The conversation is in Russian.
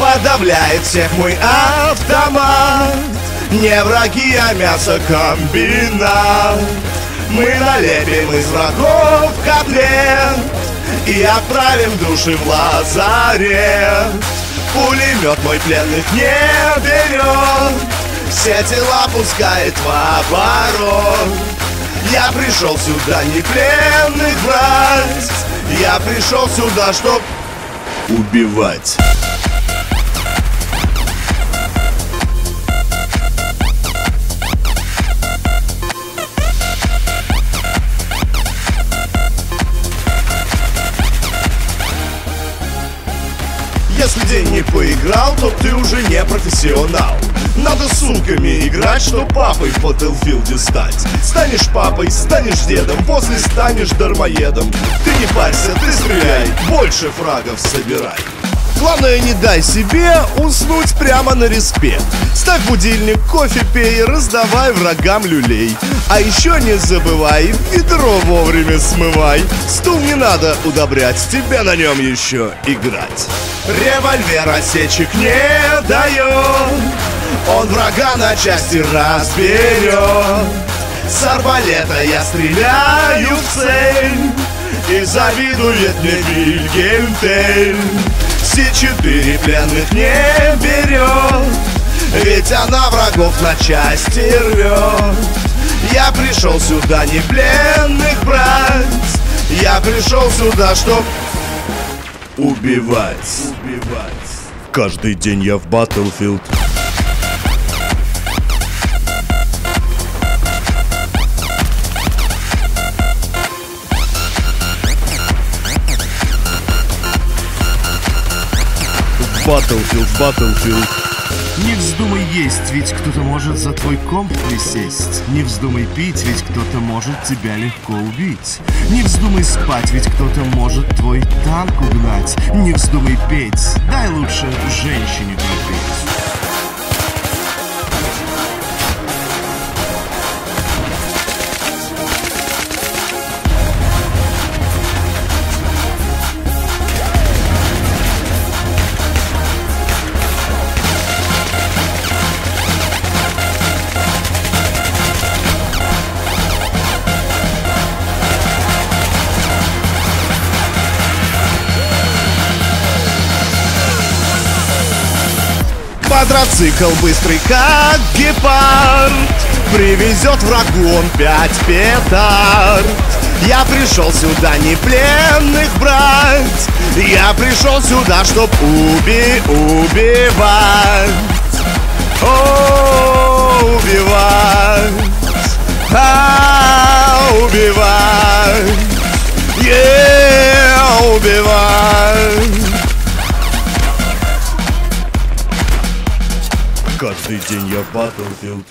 Подавляет всех мой автомат. Не враги, а мясокомбинат. Мы налепим из врагов котлет и отправим души в лазарет. Пулемет мой пленных не берет, все тела пускает в оборот. Я пришел сюда не пленных брать, я пришел сюда, чтоб убивать. Если день не поиграл, то ты уже не профессионал. Надо сумками играть, что папой в Battlefield стать. Станешь папой, станешь дедом, после станешь дармоедом. Ты не парься, ты стреляй, больше фрагов собирай. Главное, не дай себе уснуть прямо на респе. Ставь будильник, кофе пей, раздавай врагам люлей. А еще не забывай, ведро вовремя смывай. Стул не надо удобрять, тебе на нем еще играть. Револьвер осечек не дает, он врага на части разберет. С арбалета я стреляю в цель, и завидует мне Вильгельм Тель. С4 пленных не берет, ведь она врагов на части рвет. Я пришел сюда не пленных брать, я пришел сюда, чтоб убивать. Каждый день я в Battlefield. Battlefield. Не вздумай есть, ведь кто-то может за твой комп присесть. Не вздумай пить, ведь кто-то может тебя легко убить. Не вздумай спать, ведь кто-то может твой танк угнать. Не вздумай петь, дай лучше женщине припеть. Квадроцикл быстрый, как гепард, привезет врагу он 5 петард. Я пришел сюда не пленных брать, я пришел сюда, чтоб убивать. О, убивать. Убивать. Убивать. Каждый день я в Battlefield.